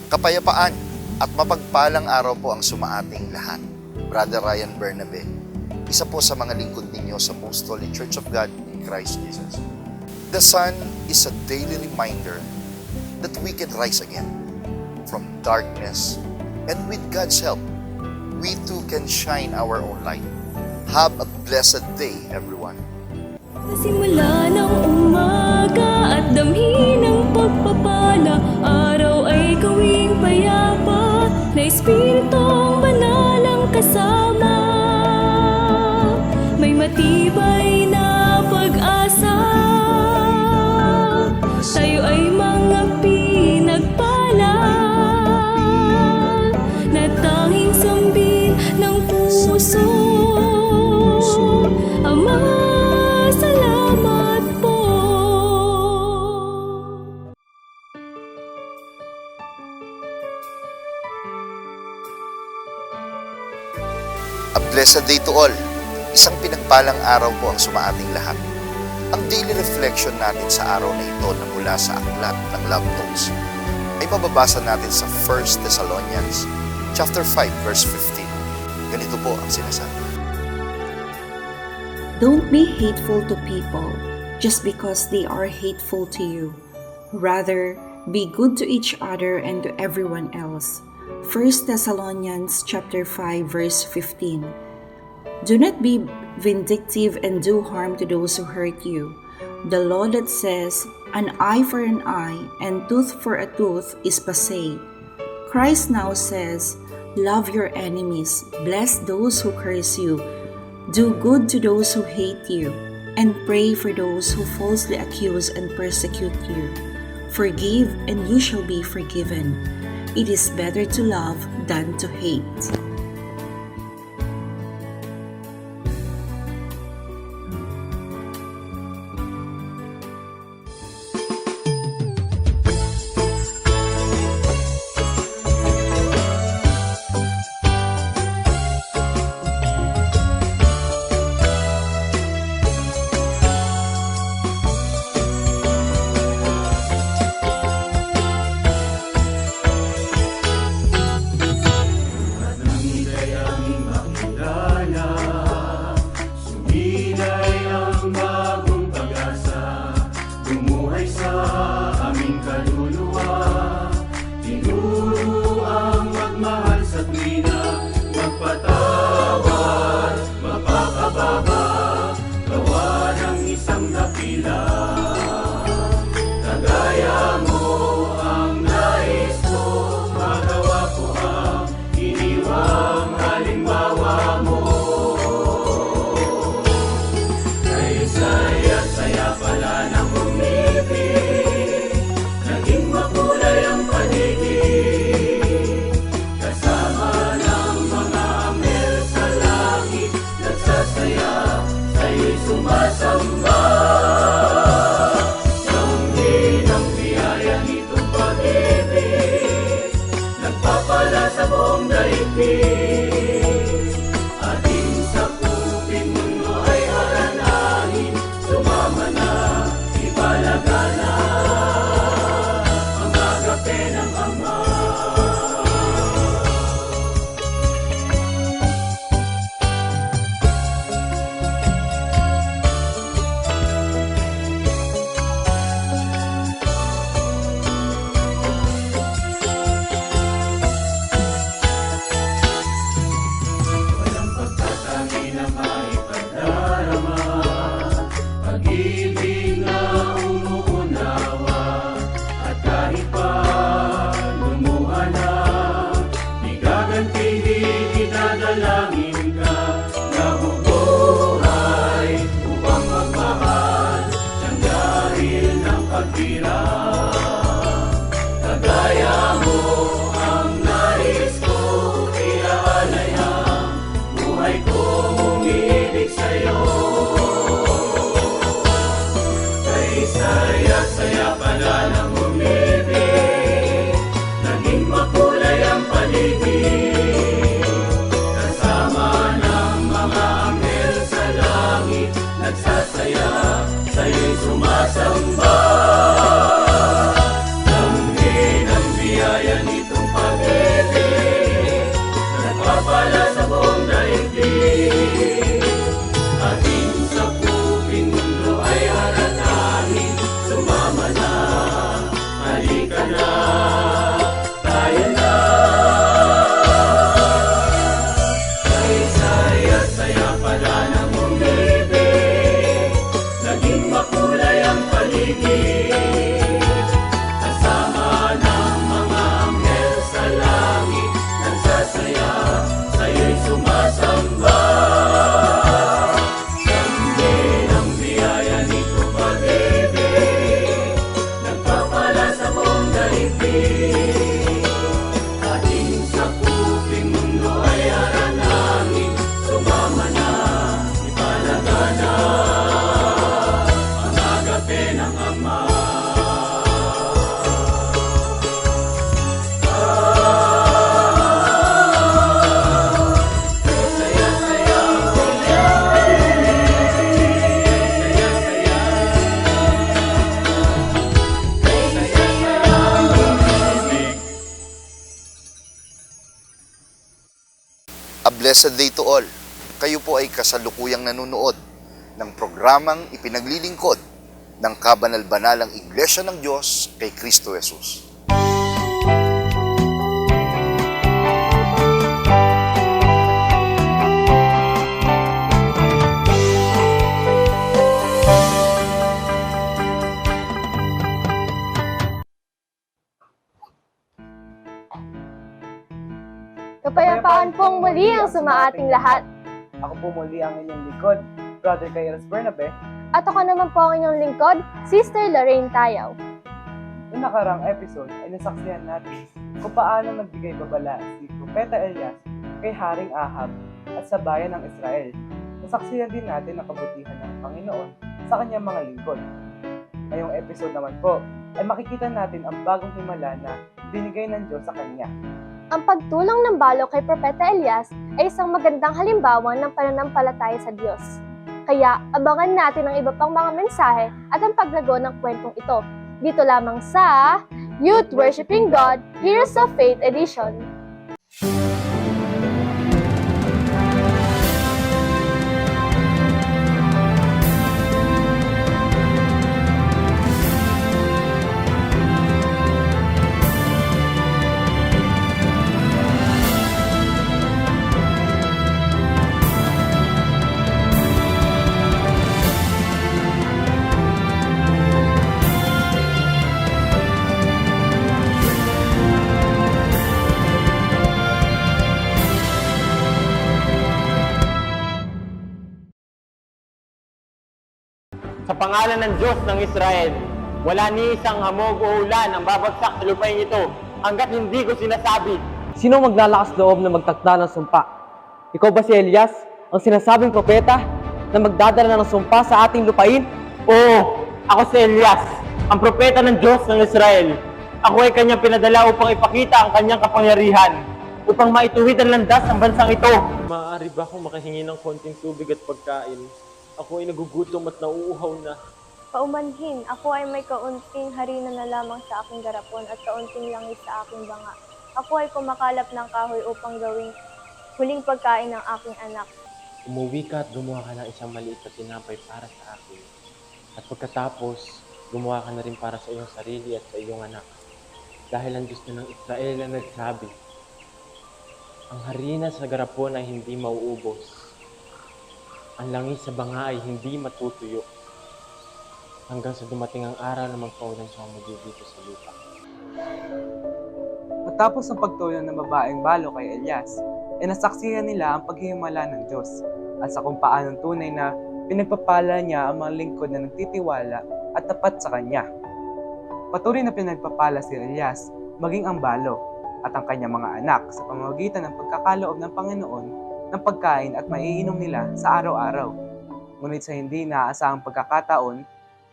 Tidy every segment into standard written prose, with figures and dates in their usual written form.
Kapayapaan at mapagpalang araw po ang sumaating lahat. Brother Ryan Bernabe, isa po sa mga lingkod ninyo sa Apostolic Church of God in Christ Jesus. The sun is a daily reminder that we can rise again from darkness, and with God's help, we too can shine our own light. Have a blessed day, everyone. Simula ng umaga at damhin ng pagpapala, araw ay gawing payapa, na Espiritong Banal ang kasama. May matibay na pag-asa, tayo ay mga pinagpala, na tanging sambin ng puso. Ama, salamat po. A blessed day to all. Isang pinagpalang araw po ang sumaating lahat. Ang daily reflection natin sa araw na ito na mula sa aklat ng Love Notes ay mababasa natin sa 1 Thessalonians chapter 5 verse 15. Ganito po ang sinasabi. Don't be hateful to people just because they are hateful to you. Rather, be good to each other and to everyone else. 1 Thessalonians chapter 5 verse 15. Do not be vindictive and do harm to those who hurt you. The law that says an eye for an eye and tooth for a tooth is passé. Christ now says, love your enemies, bless those who curse you, do good to those who hate you, and pray for those who falsely accuse and persecute you. Forgive, and you shall be forgiven. It is better to love than to hate. Blessed day to all. Kayo po ay kasalukuyang nanonood ng programang ipinaglilingkod ng kabanal-banalang Iglesia ng Diyos kay Kristo Jesus. Kapayapaan pong muli ang sumaating lahat. Ako po muli ang inyong likod, Brother Kairos Bernabe. At ako naman po ang inyong lingkod, Sister Lorraine Tayaw. Noong nakarang episode ay nasaksihan natin kung paano nagbigay babala si Propeta Elias kay Haring Ahab at sa bayan ng Israel. Nasaksihan din natin ang kabutihan ng Panginoon sa kanyang mga lingkod. Ngayong episode naman po ay makikita natin ang bagong himala na binigay ng Diyos sa kanya. Ang pagtulong ng balo kay Propeta Elias ay isang magandang halimbawa ng pananampalataya sa Diyos. Kaya abangan natin ang iba pang mga mensahe at ang paglago ng kwentong ito. Dito lamang sa Youth Worshiping God, Heroes of Faith Edition. Sa pangalan ng Diyos ng Israel, wala ni isang hamog o ulan ang babagsak sa lupain ito hanggat hindi ko sinasabi. Sino maglalakas loob na magtakda ng sumpa? Ikaw ba si Elias, ang sinasabing propeta na magdadala ng sumpa sa ating lupain? Oo, ako si Elias, ang propeta ng Diyos ng Israel. Ako ay kanyang pinadala upang ipakita ang kanyang kapangyarihan, upang maituwid ang landas ng bansang ito. Maaari ba akong makahingi ng konting tubig at pagkain? Ako ay nagugutom at nauuhaw na. Paumanhin, ako ay may kaunting harina na lamang sa aking garapon at kaunting langis sa aking banga. Ako ay kumakalap ng kahoy upang gawing huling pagkain ng aking anak. Umuwi ka at gumawa ka ng isang maliit na tinapay para sa akin. At pagkatapos, gumawa ka na rin para sa iyong sarili at sa iyong anak. Dahil ang Diyos na ng Israel ang nagsabi, ang harina sa garapon ay hindi mauubos. Ang langis sa banga ay hindi matutuyo hanggang sa dumating ang araw na magpaulan siyang muli dito sa lupa. Matapos ang pagtulong ng babaeng balo kay Elias, ay nasaksihan nila ang paghihimala ng Diyos at sa kung paanong tunay na pinagpapala niya ang mga lingkod na nagtitiwala at tapat sa kanya. Patuloy na pinagpapala si Elias, maging ang balo at ang kanyang mga anak sa pamamagitan ng pagkakaloob ng Panginoon ng pagkain at maiinom nila sa araw-araw. Ngunit sa hindi naaasahang pagkakataon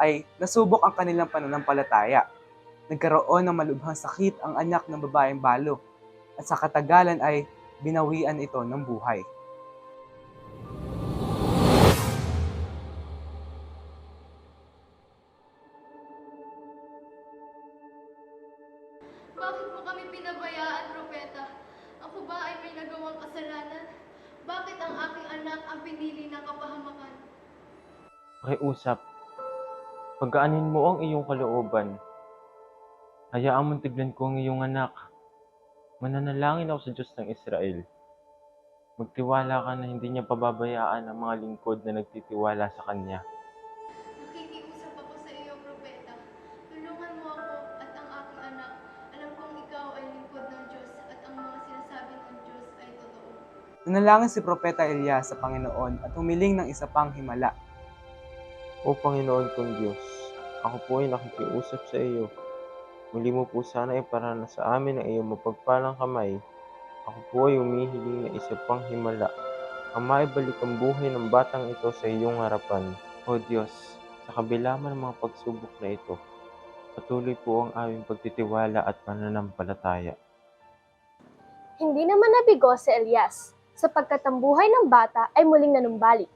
ay nasubok ang kanilang pananampalataya. Nagkaroon ng malubhang sakit ang anak ng babaeng balo at sa katagalan ay binawian ito ng buhay. Bakit mo kami pinabayaan, Propeta? Ako ba ay may nagawang kasalanan? Bakit ang aking anak ang pinili ng kapahamakan? Pakiusap, pagkaanin mo ang iyong kalooban. Hayaan mong tignan ko ang iyong anak. Mananalangin ako sa Diyos ng Israel. Magtiwala ka na hindi niya pababayaan ang mga lingkod na nagtitiwala sa Kanya. Nakikiusap ako sa iyo, Propeta. Tulungan mo ako at ang aking anak. Alam kong ikaw ay lingkod ng Diyos at ang mga sinasabi ng Diyos ay totoo. Nanalangin si Propeta Elias sa Panginoon at humiling ng isa pang himala. O Panginoon kong Diyos, ako po ay nakikiusap sa iyo. Muli mo po sana iparana sa amin ang iyong mapagpalang kamay. Ako po ay humihiling na isa pang himala, ang maibalik ang buhay ng batang ito sa iyong harapan. O Diyos, sa kabila man ng mga pagsubok na ito, patuloy po ang aming pagtitiwala at pananampalataya. Hindi naman nabigo si Elias, sapagkat ang buhay ng bata ay muling nanumbalik.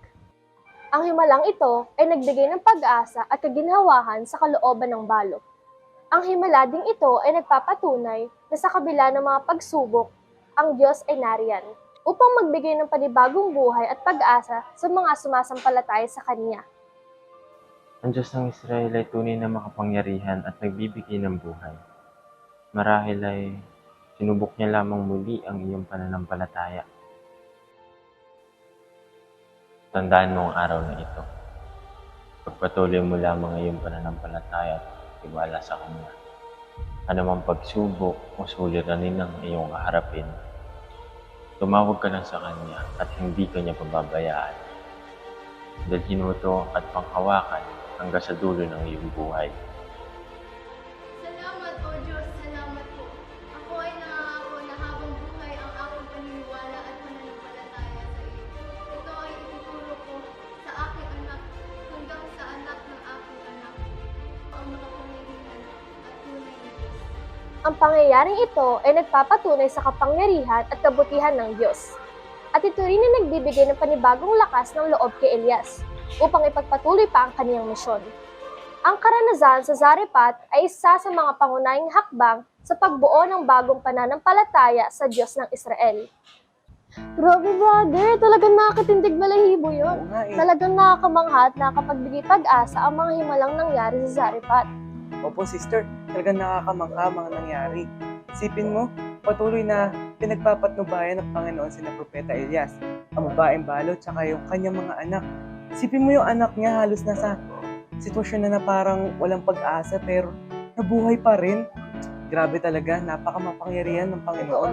Ang himalang ito ay nagbigay ng pag-asa at kaginhawahan sa kalooban ng balo. Ang himala ding ito ay nagpapatunay na sa kabila ng mga pagsubok, ang Diyos ay nariyan. upang magbigay ng panibagong buhay at pag-asa sa mga sumasampalataya sa Kanya. Ang Diyos ng Israel ay tunay na makapangyarihan at nagbibigay ng buhay. Marahil ay sinubok niya lamang muli ang iyong pananampalataya. Tandaan mo ang araw na ito. Pagpatuloy mo lamang ang iyong pananampalataya at tiwala sa Kanya. Anumang pagsubok o suliranin ang iyong kaharapin, tumawag ka lang sa Kanya at hindi ka niya pababayaan. Dalhin mo ito at panghawakan hanggang sa dulo ng iyong buhay. Salamat o Diyos, salamat po. Ako ay nangangako na habang buhay ang aking paniniwala at pananampalataya sa iyo. Ito ay ituturo ko sa aking anak hanggang sa anak ng aking anak. Ang makapangyarihan at tunay na Diyos. Ang pangyayaring ito ay nagpapatunay sa kapangyarihan at kabutihan ng Diyos. At ito rin ay nagbibigay ng panibagong lakas ng loob kay Elias upang ipagpatuloy pa ang kaniyang misyon. Ang karanasan sa Zarephath ay isa sa mga pangunahing hakbang sa pagbuo ng bagong pananampalataya sa Diyos ng Israel. Grabe brother, talagang nakakatindig balahibo yun. Oo nga eh. Talagang nakakamangha at nakapagbigay pag-asa ang mga himalang nangyari sa Zarephath. Opo sister, talagang nakakamangha mga nangyari. Isipin mo, patuloy na pinagpapatnubayan ng Panginoon sina Propeta Elias, ang babaeng balot, tsaka yung kanyang mga anak. Isipin mo yung anak niya halos nasa sitwasyon na parang walang pag-asa pero nabuhay pa rin. Grabe talaga, napakamapangyarihan ng Panginoon.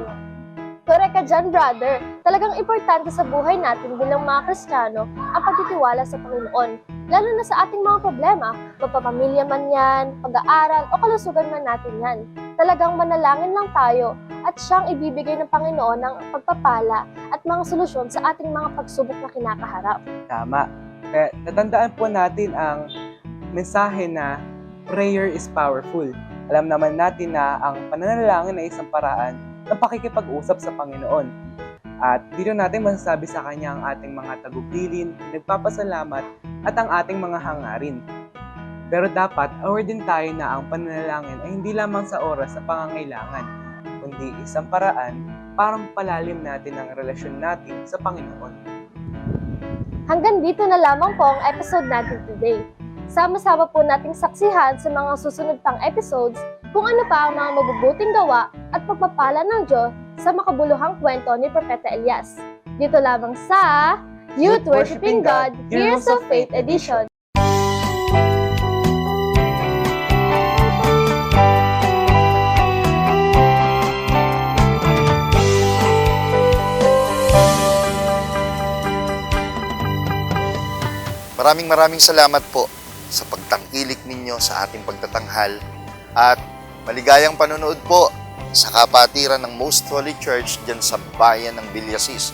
Correct ka dyan, brother. Talagang importante sa buhay natin bilang mga Kristiyano ang pagtitiwala sa Panginoon. Lalo na sa ating mga problema, magpapamilya man yan, pag-aaral o kalusugan man natin yan. Talagang manalangin lang tayo at siyang ibibigay ng Panginoon ng pagpapala at mga solusyon sa ating mga pagsubok na kinakaharap. Tama. Kaya natandaan po natin ang mensahe na prayer is powerful. Alam naman natin na ang pananalangin ay isang paraan ng pakikipag-usap sa Panginoon. At dito natin masasabi sa Kanya ang ating mga tagubilin, nagpapasalamat at ang ating mga hangarin. Pero dapat aware din tayo na ang pananalangin ay hindi lamang sa oras sa pangangailangan, kundi isang paraan para palalim natin ang relasyon natin sa Panginoon. Hanggang dito na lamang po ang episode natin today. Sama-sama po nating saksihan sa mga susunod pang episodes kung ano pa ang mga mabubuting gawa at pagpapala ng Diyos sa makabuluhang kwento ni Propeta Elias. Dito lamang sa Youth Worshiping God, Heroes of Faith Edition. Maraming salamat po sa pagtangkilik ninyo sa ating pagtatanghal at maligayang panonood po sa kapatiran ng Most Holy Church dyan sa bayan ng Villasis,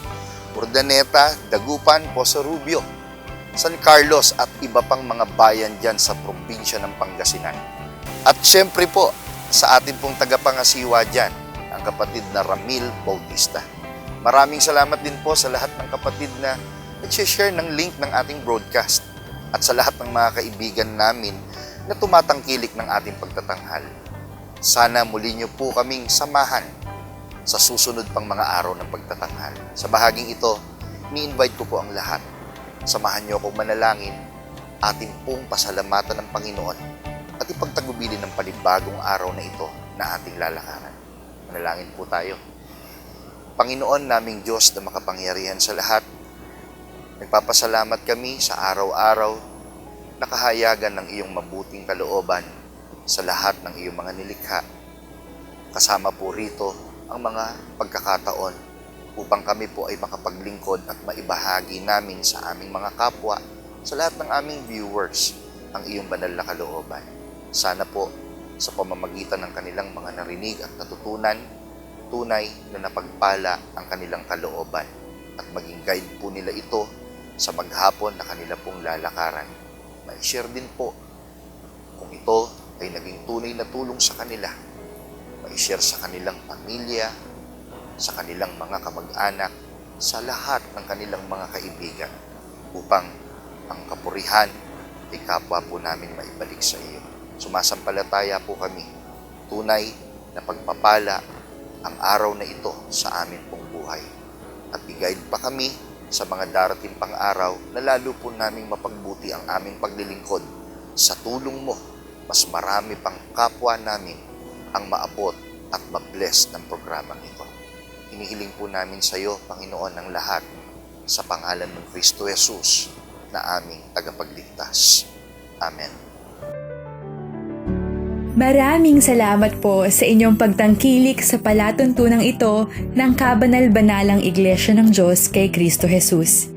Urdaneta, Dagupan, Poso Rubio, San Carlos at iba pang mga bayan dyan sa probinsya ng Pangasinan. At syempre po sa ating pong tagapangasiwa dyan, ang kapatid na Ramil Bautista. Maraming salamat din po sa lahat ng kapatid na nag-share ng link ng ating broadcast at sa lahat ng mga kaibigan namin na tumatangkilik ng ating pagtatanghal. Sana muli niyo po kaming samahan sa susunod pang mga araw ng pagtatanghal. Sa bahaging ito, ni-invite ko po ang lahat. Samahan niyo akong manalangin, ating pong pasalamatan ng Panginoon at ipagtagubilin ng panibagong araw na ito na ating lalakaran. Manalangin po tayo. Panginoon naming Diyos na makapangyarihan sa lahat, nagpapasalamat kami sa araw-araw na kahayagan ng iyong mabuting kalooban sa lahat ng iyong mga nilikha. Kasama po rito ang mga pagkakataon upang kami po ay makapaglingkod at maibahagi namin sa aming mga kapwa, sa lahat ng aming viewers, ang iyong banal na kalooban. Sana po sa pamamagitan ng kanilang mga narinig at natutunan, tunay na napagpala ang kanilang kalooban at maging guide po nila ito sa maghapon na kanila pong lalakaran. Ma-share din po kung ito ay naging tunay na tulong sa kanila. Ma-share sa kanilang pamilya, sa kanilang mga kamag-anak, sa lahat ng kanilang mga kaibigan upang ang kapurihan ay kapwa po namin maibalik sa iyo. Sumasampalataya po kami, tunay na pagpapala ang araw na ito sa amin pong buhay. at i-guide pa kami sa mga darating pang araw na lalo po naming mapagbuti ang aming paglilingkod. Sa tulong mo, mas marami pang kapwa namin ang maabot at mabless ng programang ito. Hinihiling po namin sa iyo, Panginoon, ang lahat sa pangalan ng Kristo Jesus na aming tagapagligtas. Amen. Maraming salamat po sa inyong pagtangkilik sa palatuntunang ito ng Kabanal-Banalang Iglesia ng Diyos kay Kristo Jesus.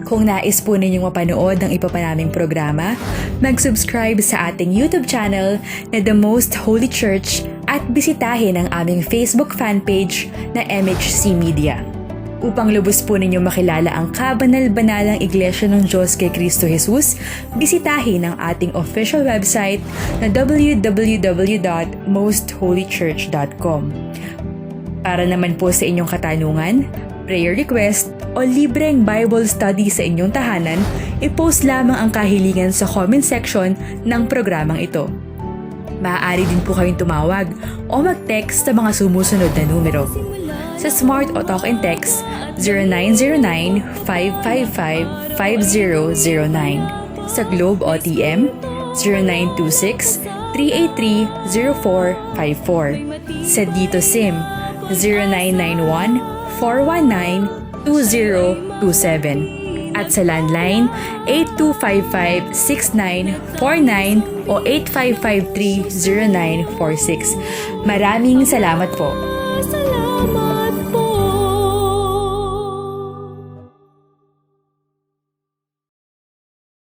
Kung nais po ninyong mapanood ng iba pa naming programa, mag-subscribe sa ating YouTube channel na The Most Holy Church at bisitahin ang aming Facebook fanpage na MHC Media. Upang lubos po ninyong makilala ang Kabanal-Banalang Iglesia ng Diyos kay Kristo Jesus, bisitahin ang ating official website na www.mostholychurch.com. Para naman po sa inyong katanungan, prayer request o libreng Bible study sa inyong tahanan, i-post lamang ang kahilingan sa comment section ng programang ito. Maaari din po kayong tumawag o mag-text sa mga sumusunod na numero. Sa Smart o Talk and Text, 0909-555-5009. Sa Globe o TM, 0926-383-0454. Sa Dito SIM, 0991-419-2027. At sa landline, 8255-6949 o 8553-0946. Maraming salamat po. Salamat.